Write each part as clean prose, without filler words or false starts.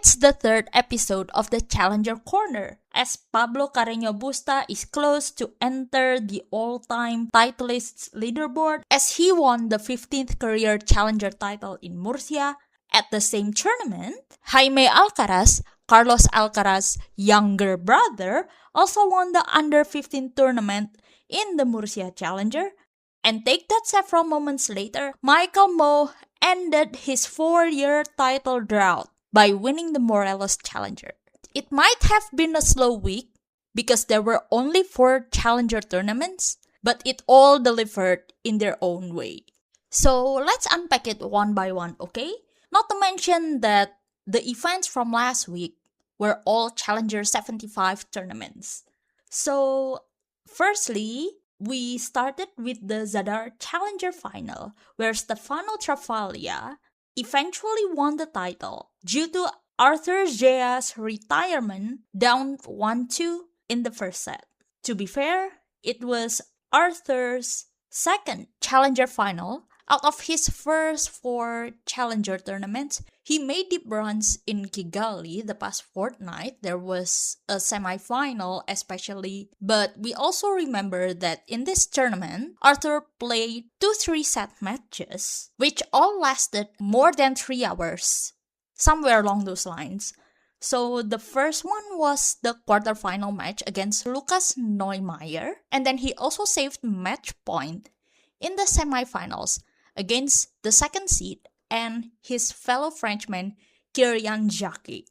It's the third episode of the Challenger Corner, as Pablo Carreno Busta is close to enter the all-time titleists leaderboard as he won the 15th career Challenger title in Murcia. At the same tournament, Jaime Alcaraz, Carlos Alcaraz's younger brother, also won the under-15 tournament in the Murcia Challenger. And take that several moments later, Mmoh ended his 4-year title drought by winning the Morelos Challenger. It might have been a slow week because there were only 4 Challenger tournaments, but it all delivered in their own way. So let's unpack it one by one, okay? Not to mention that the events from last week were all Challenger 75 tournaments. So, firstly, we started with the Zadar Challenger Final, where Stefano Travaglia eventually won the title due to Arthur Gea's retirement down 1-2 in the first set. To be fair, it was Arthur's second Challenger Final. Out of his first 4 Challenger tournaments, he made deep runs in Kigali the past fortnight. There was a semi-final especially, but we also remember that in this tournament, Arthur played 2 3-set matches, which all lasted more than 3 hours, somewhere along those lines. So the first one was the quarterfinal match against Lucas Neumeier, and then he also saved match point in the semifinals against the second seed and his fellow Frenchman Kyrian Jacquet.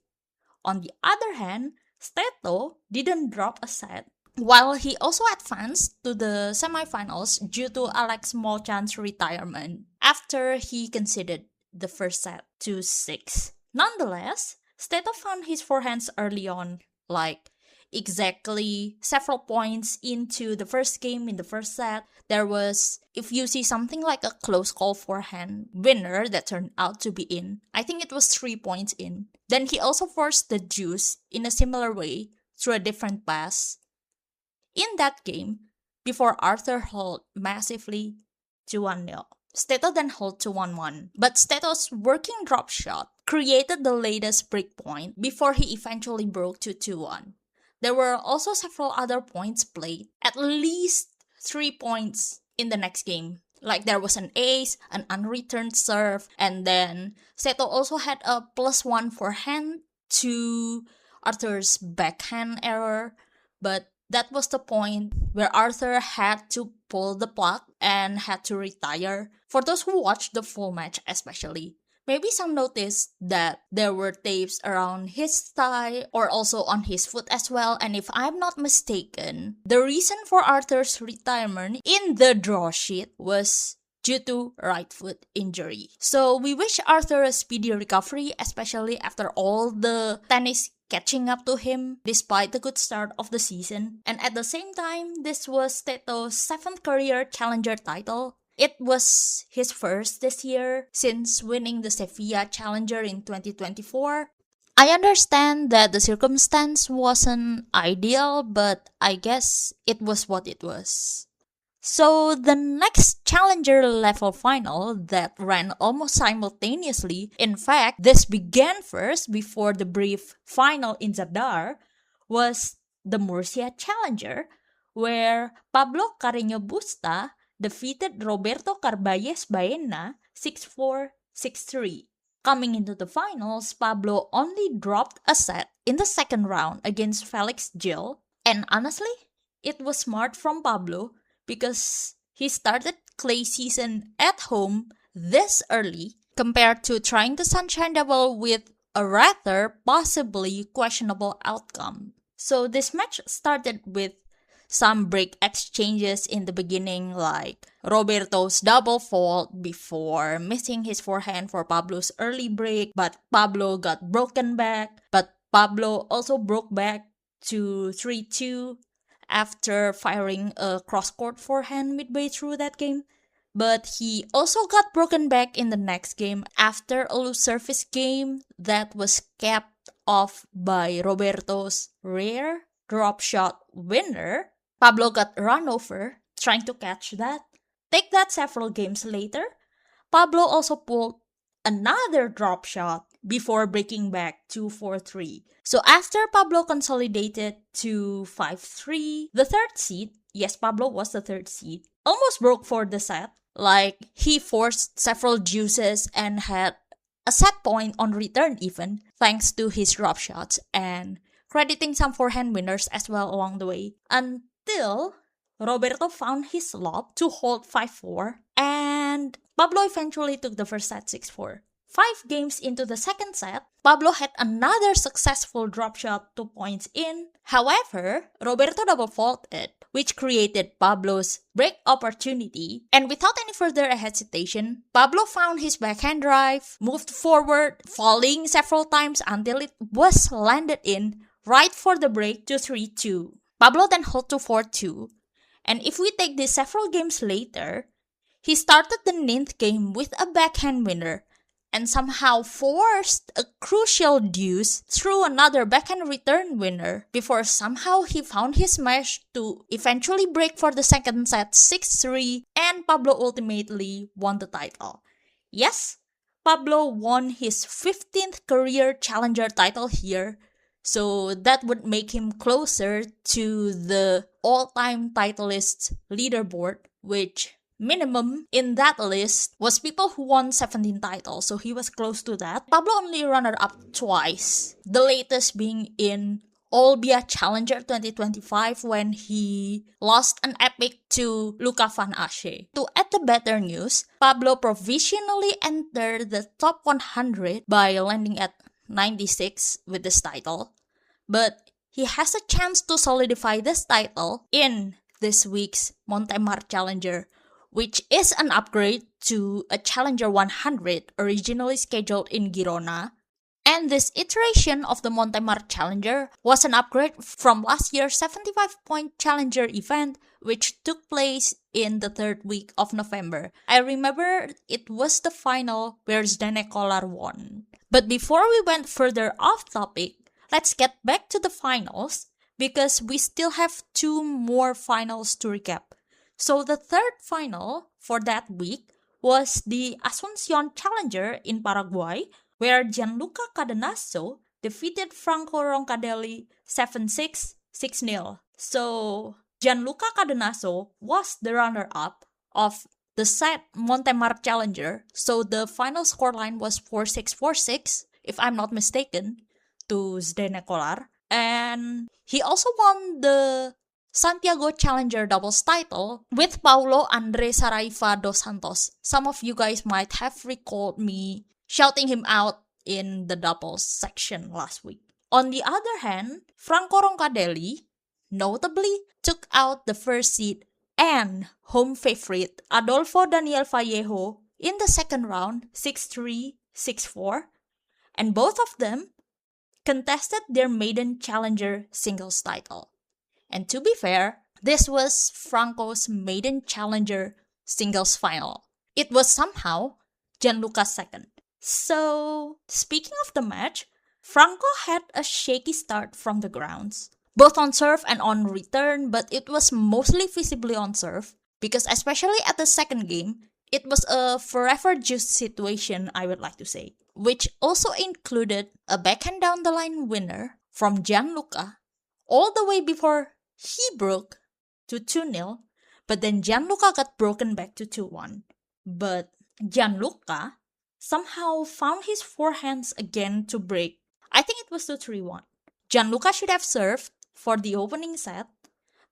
On the other hand, Steto didn't drop a set, while he also advanced to the semifinals due to Alex Molchan's retirement after he conceded the first set to 6. Nonetheless, Steto found his forehands early on, like exactly several points into the first game in the first set. There was, if you see something like a close call forehand winner that turned out to be in, I think it was 3 points in. Then he also forced the deuce in a similar way through a different pass in that game before Arthur held massively to 1-0. Steto then held to 1-1, but Steto's working drop shot created the latest break point before he eventually broke to 2-1. There were also several other points played, at least 3 points in the next game. Like there was an ace, an unreturned serve, and then Steto also had a +1 forehand to Arthur's backhand error, but that was the point where Arthur had to pull the plug and had to retire. For those who watched the full match especially, maybe some noticed that there were tapes around his thigh or also on his foot as well. And if I'm not mistaken, the reason for Arthur's retirement in the draw sheet was due to right foot injury. So we wish Arthur a speedy recovery, especially after all the tennis catching up to him despite the good start of the season. And at the same time, this was Steto's 7th career Challenger title. It was his first this year since winning the Sevilla Challenger in 2024. I understand that the circumstance wasn't ideal, but I guess it was what it was. So the next Challenger level final that ran almost simultaneously, in fact, this began first before the brief final in Zadar, was the Murcia Challenger, where Pablo Carreno Busta defeated Roberto Carballes Baena 6-4, 6-3. Coming into the finals, Pablo only dropped a set in the second round against Felix Gil, and honestly, it was smart from Pablo because he started clay season at home this early compared to trying the Sunshine Double with a rather possibly questionable outcome. So this match started with some break exchanges in the beginning, like Roberto's double fault before missing his forehand for Pablo's early break, but Pablo got broken back, but Pablo also broke back to 3-2 after firing a cross-court forehand midway through that game. But he also got broken back in the next game after a loose service game that was capped off by Roberto's rare drop shot winner. Pablo got run over trying to catch that. Take that several games later, Pablo also pulled another drop shot before breaking back to 4-3. So after Pablo consolidated to 5-3, the third seed, yes, Pablo was the third seed, almost broke for the set. Like, he forced several juices and had a set point on return even, thanks to his drop shots and crediting some forehand winners as well along the way. Until Roberto found his lob to hold 5-4, and Pablo eventually took the first set 6-4. 5 games into the second set, Pablo had another successful drop shot 2 points in. However, Roberto double faulted, which created Pablo's break opportunity. And without any further hesitation, Pablo found his backhand drive, moved forward, falling several times until it was landed in right for the break to 3-2. Pablo then held to 4-2. And if we take this several games later, he started the 9th game with a backhand winner and somehow forced a crucial deuce through another backhand return winner before somehow he found his smash to eventually break for the second set 6-3, and Pablo ultimately won the title. Yes, Pablo won his 15th career challenger title here, so that would make him closer to the all-time titleist leaderboard, which minimum in that list was people who won 17 titles, so he was close to that. Pablo only runner-up twice, the latest being in Olbia Challenger 2025 when he lost an epic to Luca van Assche. To add the better news, Pablo provisionally entered the top 100 by landing at 96 with this title, but he has a chance to solidify this title in this week's Montemar Challenger, which is an upgrade to a Challenger 100 originally scheduled in Girona. And this iteration of the Montemar Challenger was an upgrade from last year's 75-point Challenger event, which took place in the 3rd week of November. I remember it was the final where Zdenek Kolar won. But before we went further off topic, let's get back to the finals, because we still have 2 more finals to recap. So the third final for that week was the Asuncion Challenger in Paraguay, where Gianluca Cadenasso defeated Franco Roncadelli 7-6, 6-0. So Gianluca Cadenasso was the runner-up of the set Montemar Challenger, so the final scoreline was 4-6, 4-6, if I'm not mistaken, to Zdenek Kolar. And he also won the Santiago Challenger doubles title with Paulo Andre Saraiva dos Santos. Some of you guys might have recalled me shouting him out in the doubles section last week. On the other hand, Franco Roncadelli notably took out the first seed and home favorite Adolfo Daniel Vallejo in the second round 6-3, 6-4, and both of them contested their maiden challenger singles title. And to be fair, this was Franco's maiden challenger singles final. It was somehow Gianluca's second. So, speaking of the match, Franco had a shaky start from the grounds, both on serve and on return, but it was mostly visibly on serve, because especially at the second game, it was a forever juice situation, I would like to say, which also included a backhand down the line winner from Gianluca all the way before he broke to 2-0, but then Gianluca got broken back to 2-1. But Gianluca somehow found his forehands again to break. I think it was to 3-1. Gianluca should have served for the opening set,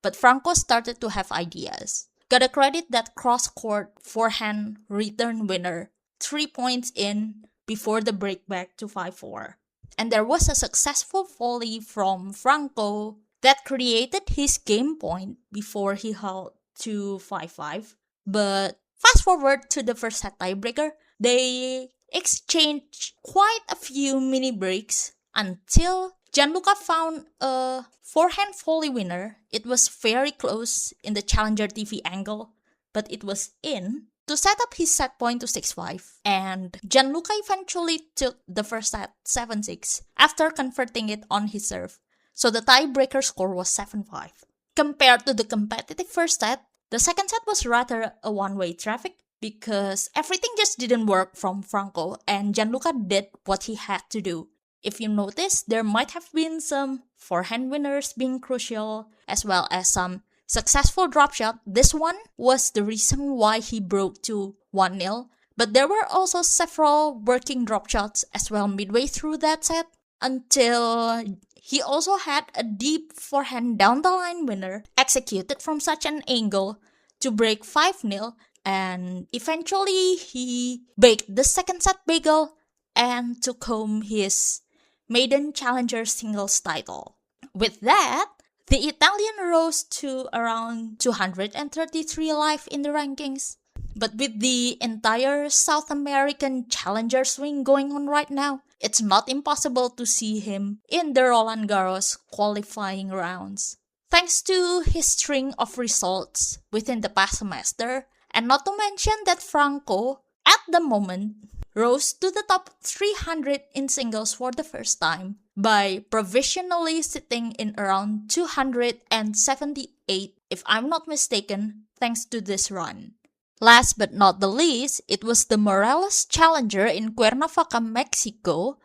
but Franco started to have ideas. Gotta credit that cross-court forehand return winner 3 points in before the break back to 5-4. And there was a successful volley from Franco that created his game point before he held to 5-5. But fast forward to the first set tiebreaker, they exchanged quite a few mini breaks until Gianluca found a forehand volley winner. It was very close in the Challenger TV angle, but it was in to set up his set point to 6-5. And Gianluca eventually took the first set 7-6 after converting it on his serve. So the tiebreaker score was 7-5. Compared to the competitive first set, the second set was rather a one-way traffic, because everything just didn't work from Franco and Gianluca did what he had to do. If you notice, there might have been some forehand winners being crucial, as well as some successful drop shot. This one was the reason why he broke to 1-0, but there were also several working drop shots as well midway through that set, until he also had a deep forehand down the line winner executed from such an angle to break 5-0, and eventually he baked the second set bagel and took home his maiden challenger singles title. With that, the Italian rose to around 233 alive in the rankings. But with the entire South American challenger swing going on right now, it's not impossible to see him in the Roland Garros qualifying rounds. Thanks to his string of results within the past semester, and not to mention that Franco, at the moment, rose to the top 300 in singles for the first time by provisionally sitting in around 278, if I'm not mistaken, thanks to this run. Last but not the least, it was the Morelos Challenger in Cuernavaca, Mexico,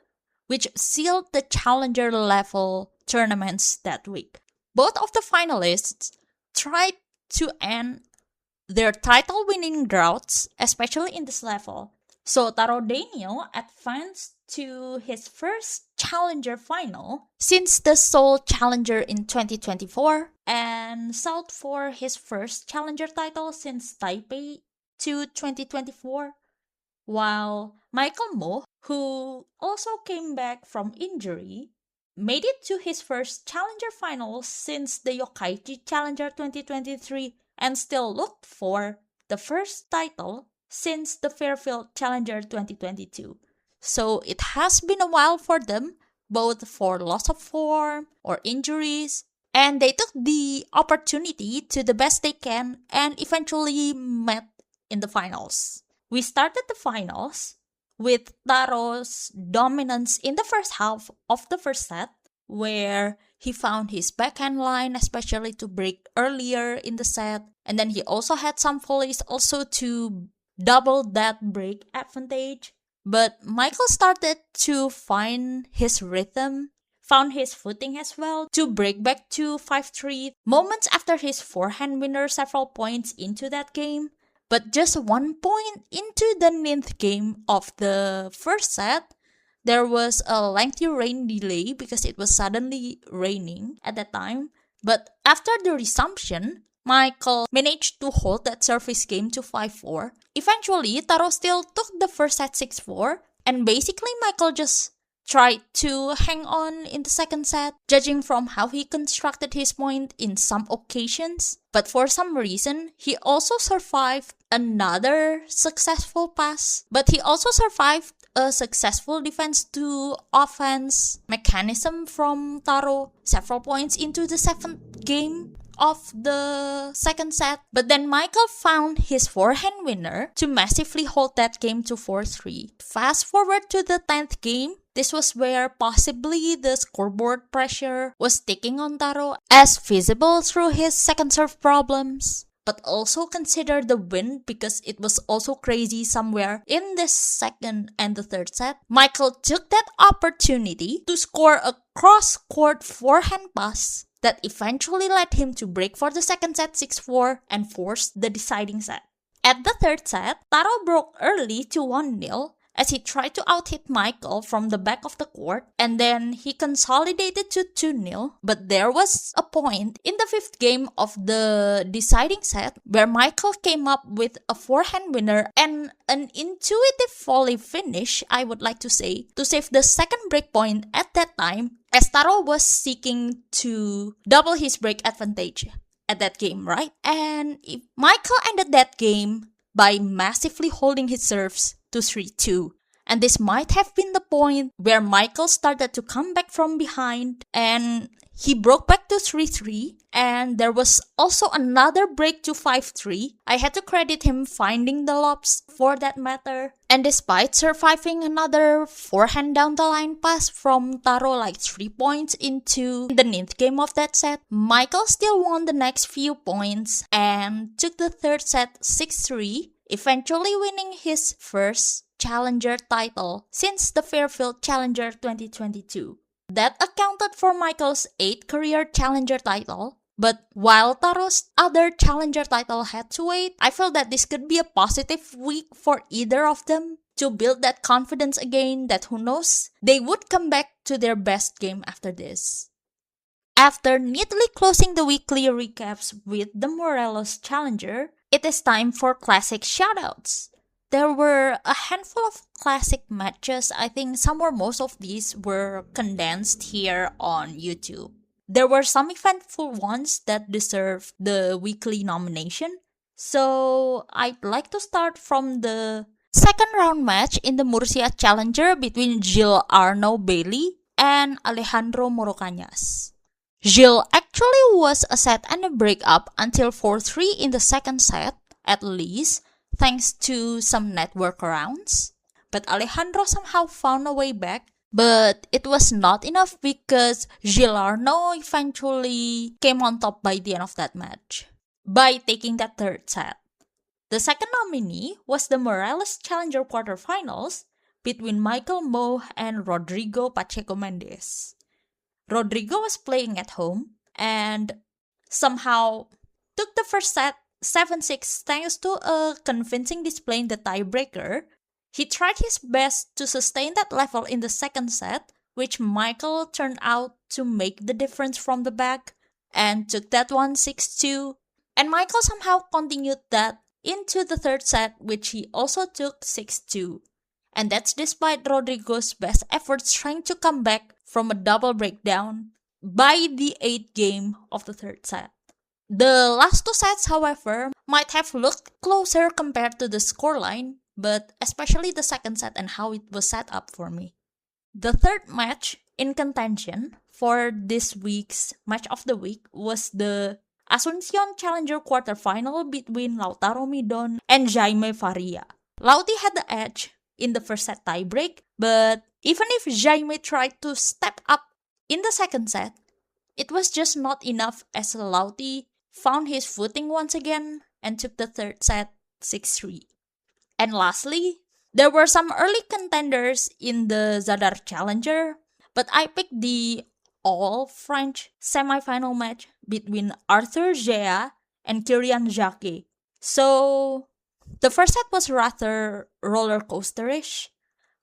which sealed the challenger level tournaments that week. Both of the finalists tried to end their title-winning droughts, especially in this level. So Taro Daniel advanced to his first challenger final since the Seoul Challenger in 2024, and sought for his first challenger title since Taipei 2024, while Michael Mmoh, who also came back from injury, made it to his first challenger final since the Yokkaichi Challenger 2023 and still looked for the first title since the Fairfield Challenger 2022. So it has been a while for them, both for loss of form or injuries, and they took the opportunity to the best they can and eventually met in the finals. We started the finals with Taro's dominance in the first half of the first set, where he found his backhand line, especially to break earlier in the set, and then he also had some volleys also to double that break advantage. But Michael started to find his rhythm, found his footing as well to break back to 5-3 moments after his forehand winner several points into that game. But just 1 point into the 9th game of the first set, there was a lengthy rain delay because it was suddenly raining at that time. But after the resumption, Michael managed to hold that service game to 5-4. Eventually, Taro still took the first set 6-4, and basically Michael just tried to hang on in the second set, judging from how he constructed his point in some occasions. But for some reason, he also survived another successful pass, but he also survived a successful defense to offense mechanism from Taro several points into the 7th game of the second set. But then Michael found his forehand winner to massively hold that game to 4-3. Fast forward to the 10th game, this was where possibly the scoreboard pressure was taking on Taro as visible through his second serve problems. But also consider the win because it was also crazy somewhere in the second and the third set. Michael took that opportunity to score a cross-court forehand pass that eventually led him to break for the second set 6-4 and force the deciding set. At the third set, Taro broke early to 1-0 as he tried to out-hit Michael from the back of the court, and then he consolidated to 2-0. But there was a point in the 5th game of the deciding set where Michael came up with a forehand winner and an intuitive volley finish, I would like to say, to save the second break point at that time, as Taro was seeking to double his break advantage at that game, right? And Michael ended that game by massively holding his serves to 3-2. And this might have been the point where Michael started to come back from behind and he broke back to 3-3, and there was also another break to 5-3. I had to credit him finding the lobs for that matter. And despite surviving another forehand down the line pass from Taro like 3 points into the 9th game of that set, Michael still won the next few points and took the third set 6-3. eventually winning his first challenger title since the Fairfield Challenger 2022. That accounted for Michael's 8th career challenger title. But while Taro's other challenger title had to wait, I felt that this could be a positive week for either of them to build that confidence again that who knows, they would come back to their best game after this. After neatly closing the weekly recaps with the Morelos Challenger, it is time for classic shoutouts. There were a handful of classic matches. I think some or most of these were condensed here on YouTube. There were some eventful ones that deserved the weekly nomination. So I'd like to start from the second round match in the Murcia Challenger between Gil Arno Bailey and Alejandro Morocañas. Gil actually was a set and a break up until 4-3 in the second set, at least, thanks to some net workarounds. But Alejandro somehow found a way back, but it was not enough because Gil Arno eventually came on top by the end of that match, by taking that third set. The second nominee was the Morelos Challenger quarterfinals between Michael Mmoh and Rodrigo Pacheco Mendes. Rodrigo was playing at home and somehow took the first set 7-6 thanks to a convincing display in the tiebreaker. He tried his best to sustain that level in the second set, which Michael turned out to make the difference from the back and took that one 6-2. And Michael somehow continued that into the third set, which he also took 6-2. And that's despite Rodrigo's best efforts trying to come back from a double breakdown by the 8th game of the third set. The last two sets, however, might have looked closer compared to the scoreline, but especially the second set and how it was set up for me. The third match in contention for this week's match of the week was the Asuncion Challenger quarterfinal between Lautaro Midon and Jaime Faria. Lauti had the edge in the first set tiebreak, but even if Jaime tried to step up in the second set, it was just not enough as Lauti found his footing once again and took the third set 6-3. And lastly, there were some early contenders in the Zadar Challenger, but I picked the all-French semi-final match between Arthur Gea and Kyrian Jacquet. So, the first set was rather roller coasterish,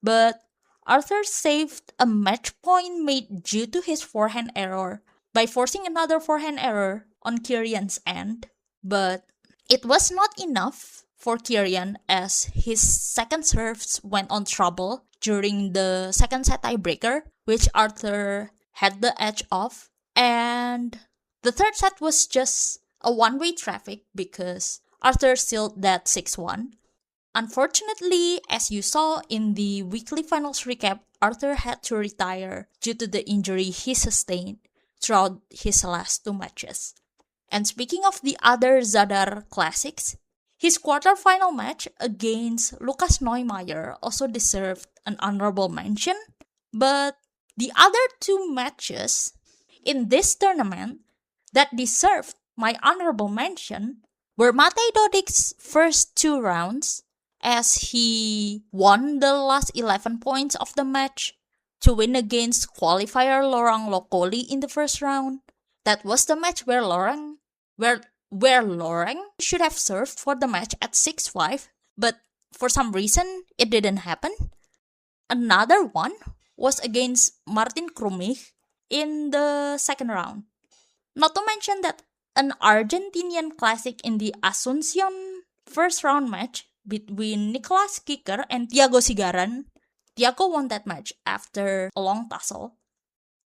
but Arthur saved a match point made due to his forehand error by forcing another forehand error on Kyrian's end. But it was not enough for Kyrian as his second serves went on trouble during the second set tiebreaker, which Arthur had the edge of. And the third set was just a one-way traffic because Arthur sealed that 6-1. Unfortunately, as you saw in the weekly finals recap, Arthur had to retire due to the injury he sustained throughout his last two matches. And speaking of the other Zadar classics, his quarterfinal match against Lucas Neumeier also deserved an honorable mention, but the other two matches in this tournament that deserved my honorable mention were Matej Dodic's first two rounds, as he won the last 11 points of the match to win against qualifier Laurent Locoli in the first round. That was the match where Laurent should have served for the match at 6-5, but for some reason it didn't happen. Another one was against Martin Krumich in the second round. Not to mention that an Argentinian classic in the Asuncion first round match between Nicolas Kicker and Thiago Sigaran. Thiago won that match after a long tussle.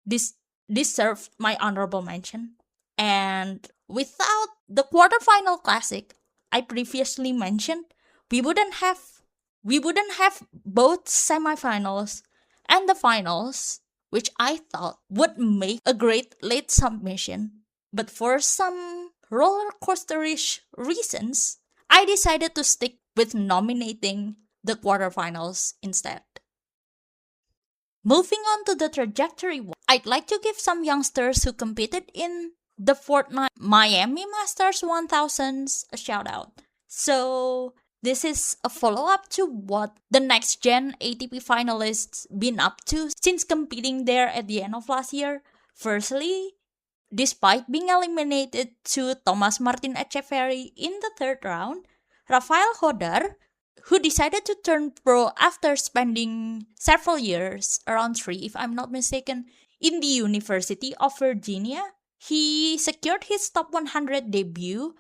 This deserved my honorable mention. And without the quarterfinal classic I previously mentioned, we wouldn't have both semifinals and the finals, which I thought would make a great late submission. But for some roller coasterish reasons, I decided to stick with nominating the quarterfinals instead. Moving on to the trajectory, I'd like to give some youngsters who competed in the Fortnite Miami Masters 1000s a shout out. So, This is a follow-up to what the next-gen ATP finalists been up to since competing there at the end of last year. Firstly, despite being eliminated to Thomas Martin Etcheverry in the third round, Rafael Hodar, who decided to turn pro after spending several years, around 3 if I'm not mistaken, in the University of Virginia, he secured his top 100 debut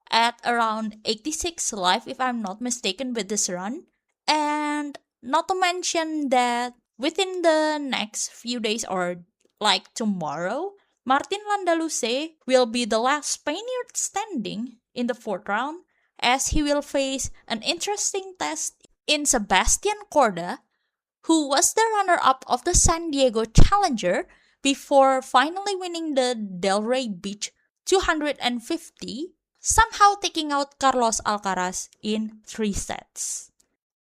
at around 86 live if I'm not mistaken with this run. And not to mention that within the next few days or like tomorrow, Martin Landaluce will be the last Spaniard standing in the fourth round as he will face an interesting test in Sebastian Corda, who was the runner-up of the San Diego Challenger before finally winning the Delray Beach 250, somehow taking out Carlos Alcaraz in 3 sets.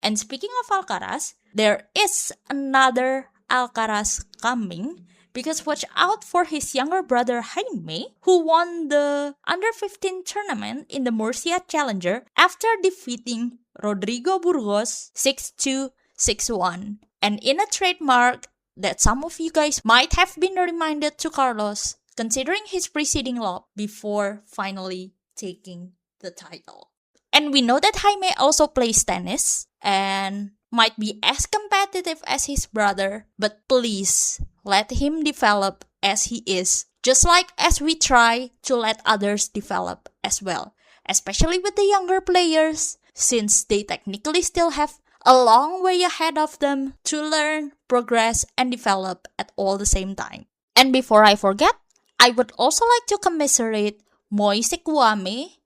And speaking of Alcaraz, there is another Alcaraz coming because watch out for his younger brother Jaime, who won the under-15 tournament in the Murcia Challenger after defeating Rodrigo Burgos 6-2, 6-1. And in a trademark that some of you guys might have been reminded to Carlos, considering his preceding loss before finally taking the title. And we know that Jaime also plays tennis and might be as competitive as his brother, but please let him develop as he is, just like as we try to let others develop as well, especially with the younger players, since they technically still have a long way ahead of them to learn, progress, and develop at all the same time. And before I forget, I would also like to commiserate Moise Kuame,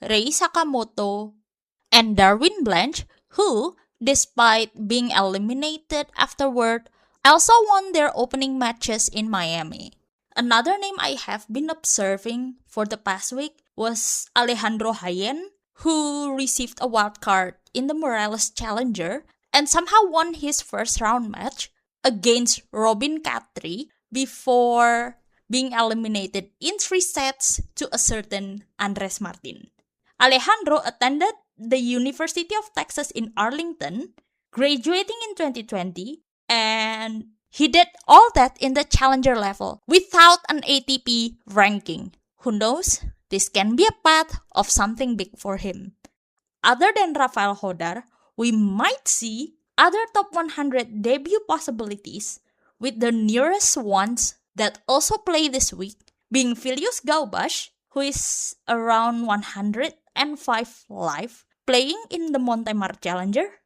Rei Sakamoto, and Darwin Blanche, who, despite being eliminated afterward, also won their opening matches in Miami. Another name I have been observing for the past week was Alejandro Jayen, who received a wild card in the Morelos Challenger and somehow won his first round match against Robin Catri before being eliminated in 3 sets to a certain Andres Martin. Alejandro attended the University of Texas in Arlington, graduating in 2020, and he did all that in the challenger level without an ATP ranking. Who knows? This can be a path of something big for him. Other than Rafael Hodar, we might see other top 100 debut possibilities, with the nearest ones that also play this week being Filius Gaubash, who is around 105 live, playing in the Montemar Challenger,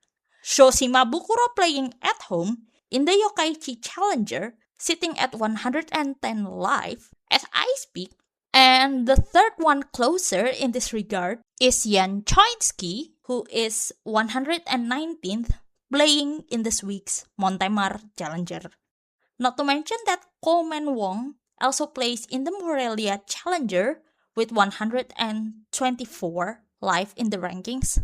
Shoshima Bukuro playing at home in the Yokkaichi Challenger, sitting at 110 live as I speak, and the third one closer in this regard is Jan Choinski, who is 119th, playing in this week's Montemar Challenger. Not to mention that Coleman Wong also plays in the Morelia Challenger with 124 live in the rankings.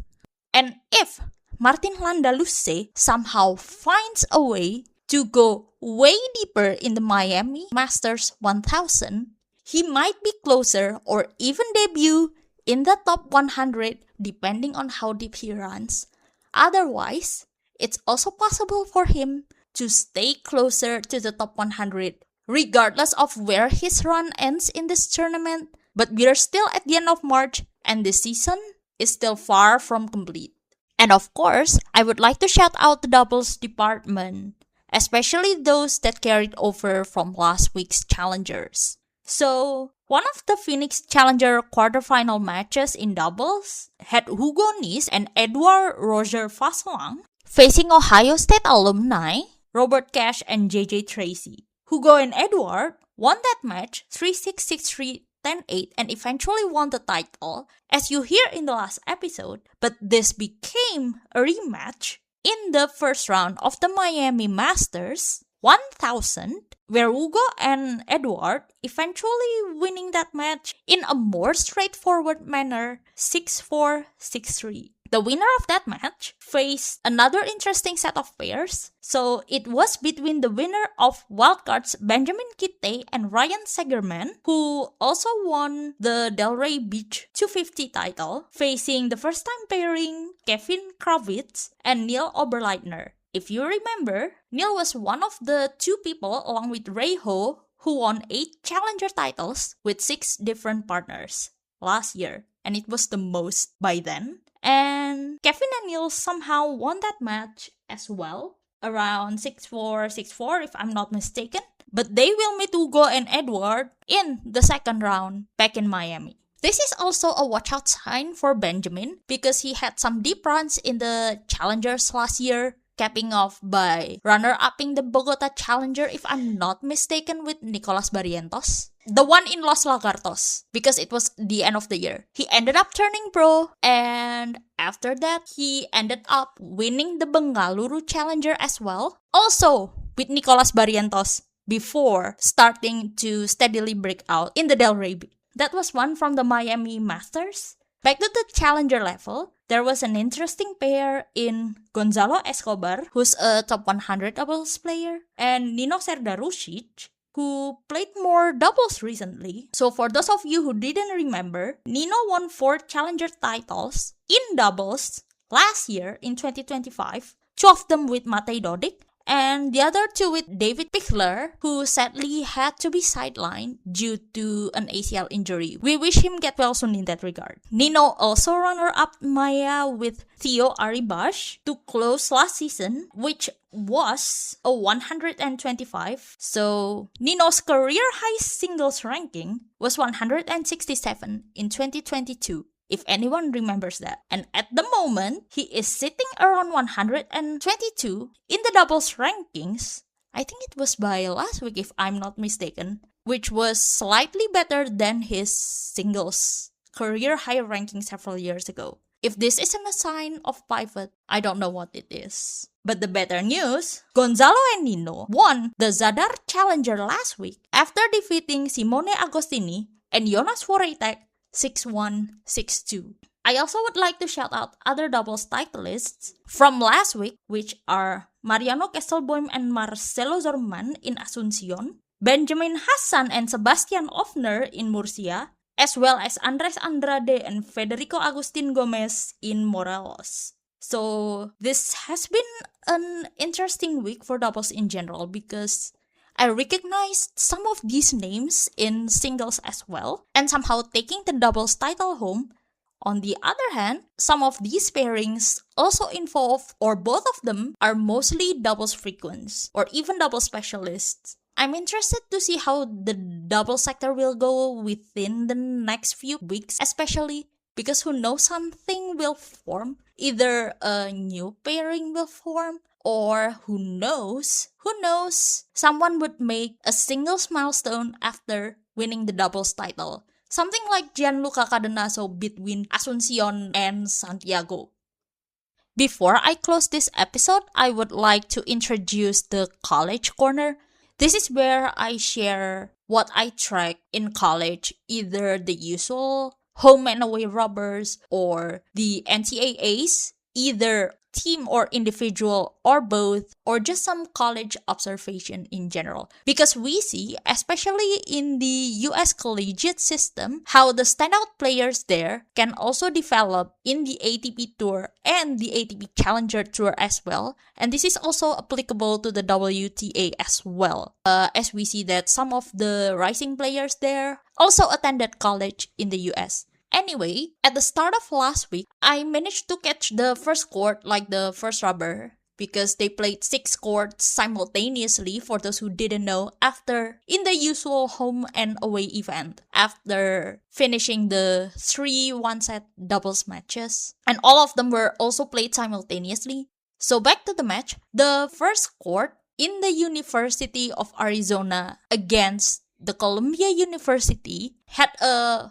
And if Martin Landaluce somehow finds a way to go way deeper in the Miami Masters 1000, he might be closer or even debut in the top 100 depending on how deep he runs. Otherwise, it's also possible for him to stay closer to the top 100 regardless of where his run ends in this tournament. But we are still at the end of March and the season is still far from complete. And of course, I would like to shout out the doubles department, especially those that carried over from last week's challengers. So, one of the Phoenix Challenger quarterfinal matches in doubles had Hugo Nis and Edouard Roger Vasselin facing Ohio State alumni Robert Cash and JJ Tracy. Hugo and Edouard won that match 3-6, 6-3, 10-8 and eventually won the title, as you hear in the last episode, but this became a rematch in the first round of the Miami Masters 1000, where Hugo and Edouard eventually winning that match in a more straightforward manner 6-4, 6-3. The winner of that match faced another interesting set of pairs. So it was between the winner of wildcards Benjamin Kitte and Ryan Segerman, who also won the Delray Beach 250 title, facing the first-time pairing Kevin Kravitz and Neil Oberleitner. If you remember, Neil was one of the two people along with Ray Ho who won 8 challenger titles with 6 different partners last year, and it was the most by then. And Kevin and Neil somehow won that match as well, around 6-4, 6-4 if I'm not mistaken. But they will meet Hugo and Edward in the second round back in Miami. This is also a watch-out sign for Benjamin because he had some deep runs in the challengers last year, capping off by runner-upping the Bogota Challenger if I'm not mistaken with Nicolas Barrientos. The one in Los Lagartos, because it was the end of the year. He ended up turning pro, and after that, he ended up winning the Bengaluru Challenger as well. Also, with Nicolas Barrientos, before starting to steadily break out in the Delray Beach. That was one from the Miami Masters. Back to the challenger level, there was an interesting pair in Gonzalo Escobar, who's a top 100 doubles player, and Nino Serdarusic, who played more doubles recently. So for those of you who didn't remember, Nino won 4 challenger titles in doubles last year in 2025, 2 of them with Matej Dodik, and the other 2 with David Pichler, who sadly had to be sidelined due to an ACL injury. We wish him get well soon in that regard. Nino also runner-up Maya with Theo Aribash to close last season, which was a 125. So Nino's career high singles ranking was 167 in 2022. If anyone remembers that. And at the moment, he is sitting around 122 in the doubles rankings. I think it was by last week if I'm not mistaken, which was slightly better than his singles career high ranking several years ago. If this isn't a sign of pivot, I don't know what it is. But the better news, Gonzalo and Nino won the Zadar Challenger last week after defeating Simone Agostini and Jonas Voreitek 6-1, 6-2. I also would like to shout out other doubles titleists from last week, which are Mariano Kesselboim and Marcelo Zorman in Asuncion, Benjamin Hassan and Sebastian Ofner in Murcia, as well as Andres Andrade and Federico Agustin Gomez in Morelos. So this has been an interesting week for doubles in general because I recognized some of these names in singles as well, and somehow taking the doubles title home. On the other hand, some of these pairings also involve, or both of them, are mostly doubles frequents, or even double specialists. I'm interested to see how the double sector will go within the next few weeks, especially because who knows, something will form. Either a new pairing will form, or who knows, someone would make a singles milestone after winning the doubles title. Something like Gianluca Cadenaso between Asuncion and Santiago. Before I close this episode, I would like to introduce the College Corner. This is where I share what I track in college, either the usual home and away rubbers or the NCAAs, either team or individual or both, or just some college observation in general. Because we see, especially in the US collegiate system, how the standout players there can also develop in the ATP Tour and the ATP Challenger Tour as well. And this is also applicable to the WTA as well. As we see that some of the rising players there also attended college in the US. Anyway, at the start of last week, I managed to catch the first court, like the first rubber, because they played 6 courts simultaneously, for those who didn't know, in the usual home and away event, after finishing the 3 one-set doubles matches. And all of them were also played simultaneously. So back to the match, the first court in the University of Arizona against the Columbia University had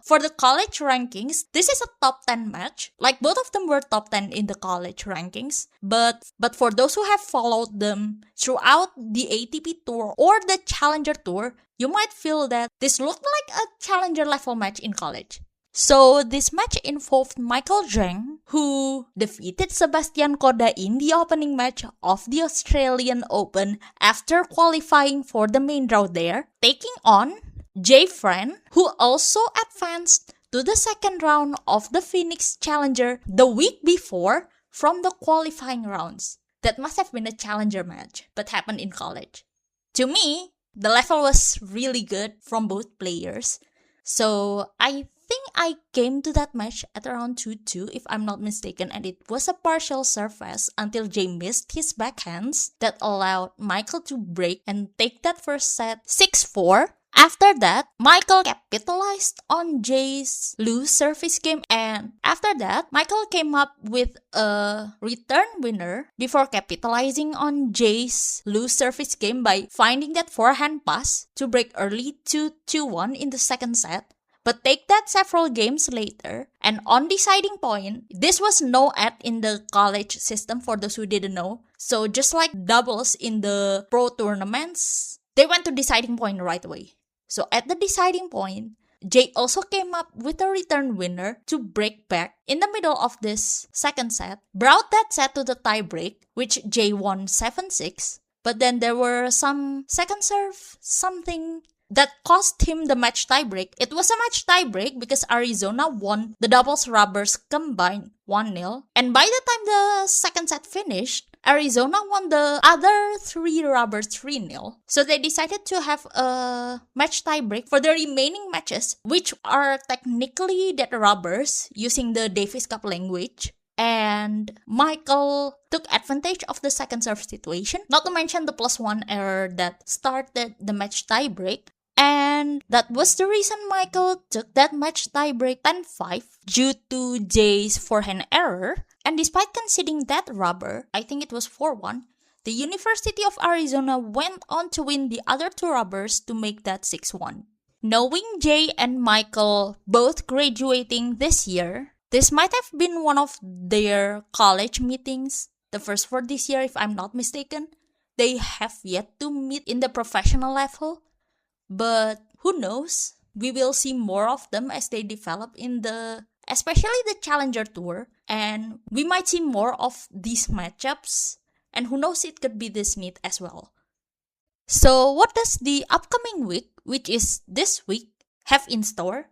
for the college rankings, this is a top 10 match. Like, both of them were top 10 in the college rankings. But for those who have followed them throughout the ATP Tour or the Challenger Tour, you might feel that this looked like a Challenger level match in college. So this match involved Michael Zhang, who defeated Sebastian Korda in the opening match of the Australian Open after qualifying for the main draw there, taking on Jay Friend, who also advanced to the second round of the Phoenix Challenger the week before from the qualifying rounds. That must have been a challenger match, but happened in college. To me, the level was really good from both players. So I think I came to that match at around 2-2 if I'm not mistaken, and it was a partial service until Jay missed his backhands that allowed Michael to break and take that first set 6-4. After that, Michael capitalized on Jay's loose service game, and after that, Michael came up with a return winner before capitalizing on Jay's loose service game by finding that forehand pass to break early to 2-1 in the second set. But take that several games later, and on deciding point, this was no ad in the college system for those who didn't know. So just like doubles in the pro tournaments, they went to deciding point right away. So at the deciding point, Jay also came up with a return winner to break back in the middle of this second set, brought that set to the tie break, which Jay won 7-6. But then there were some second serve, something that cost him the match tiebreak. It was a match tiebreak because Arizona won the doubles rubbers combined 1-0. And by the time the second set finished, Arizona won the other 3 rubbers 3-0. So they decided to have a match tiebreak for the remaining matches, which are technically dead rubbers using the Davis Cup language. And Michael took advantage of the second serve situation, not to mention the +1 error that started the match tiebreak. And that was the reason Michael took that match tiebreak 10-5 due to Jay's forehand error. And despite conceding that rubber, I think it was 4-1, the University of Arizona went on to win the other 2 rubbers to make that 6-1. Knowing Jay and Michael both graduating this year, this might have been one of their college meetings, the first for this year if I'm not mistaken. They have yet to meet in the professional level, but who knows? We will see more of them as they develop in especially the Challenger Tour, and we might see more of these matchups, and who knows, it could be this meet as well. So what does the upcoming week, which is this week, have in store?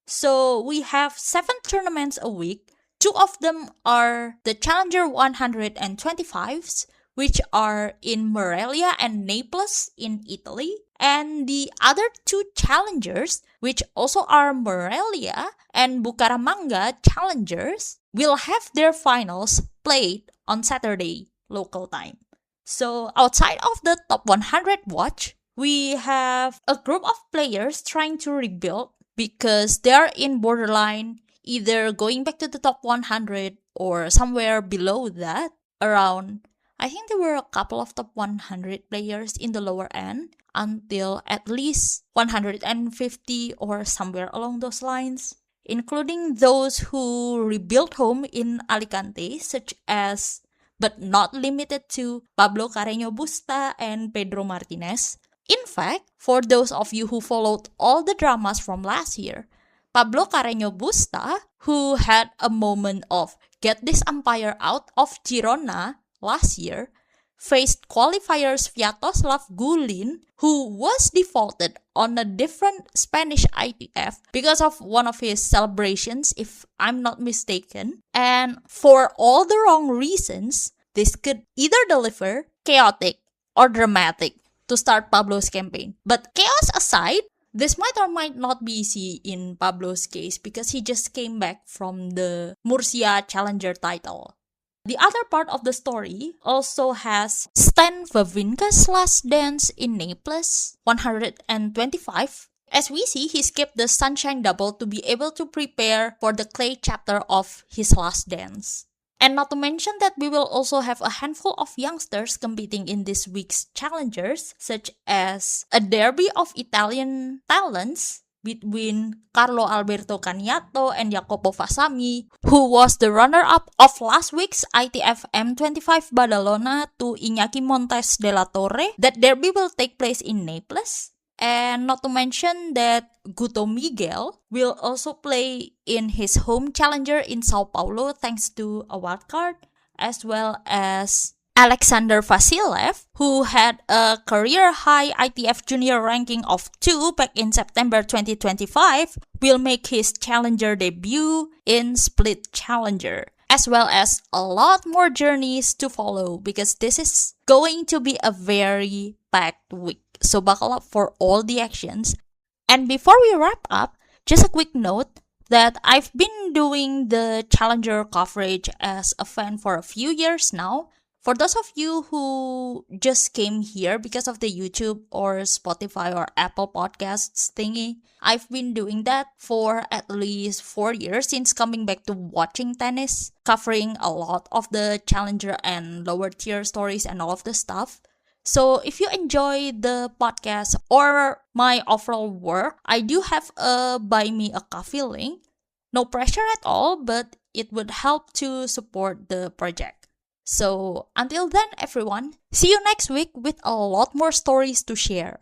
So we have 7 tournaments a week. 2 of them are the Challenger 125s, which are in Morelia and Naples in Italy. And the other 2 challengers, which also are Morelia and Bucaramanga challengers, will have their finals played on Saturday local time. So outside of the top 100 watch, we have a group of players trying to rebuild because they are in borderline either going back to the top 100 or somewhere below that, around, I think there were a couple of top 100 players in the lower end until at least 150 or somewhere along those lines, including those who rebuilt home in Alicante, such as, but not limited to, Pablo Carreno Busta and Pedro Martinez. In fact, for those of you who followed all the dramas from last year, Pablo Carreno Busta, who had a moment of get this umpire out of Girona last year, faced qualifiers Sviatoslav Gulin, who was defaulted on a different Spanish ITF because of one of his celebrations, if I'm not mistaken. And for all the wrong reasons, this could either deliver chaotic or dramatic to start Pablo's campaign. But chaos aside, this might or might not be easy in Pablo's case because he just came back from the Murcia Challenger title. The other part of the story also has Stan Wawrinka's last dance in Naples 125. As we see, he skipped the Sunshine Double to be able to prepare for the clay chapter of his last dance. And not to mention that we will also have a handful of youngsters competing in this week's challengers, such as a derby of Italian talents between Carlo Alberto Caniato and Jacopo Fasami, who was the runner-up of last week's ITF M25 Badalona to Iñaki Montes de la Torre. That derby will take place in Naples. And not to mention that Guto Miguel will also play in his home challenger in Sao Paulo thanks to a wildcard, as well as Alexander Vasilev, who had a career high ITF junior ranking of 2 back in September 2025, will make his challenger debut in Split Challenger, as well as a lot more journeys to follow because this is going to be a very packed week. So buckle up for all the actions. And before we wrap up, just a quick note that I've been doing the Challenger coverage as a fan for a few years now. For those of you who just came here because of the YouTube or Spotify or Apple Podcasts thingy, I've been doing that for at least 4 years since coming back to watching tennis, covering a lot of the Challenger and lower tier stories and all of the stuff. So if you enjoy the podcast or my overall work, I do have a Buy Me a Coffee link. No pressure at all, but it would help to support the project. So until then, everyone, see you next week with a lot more stories to share.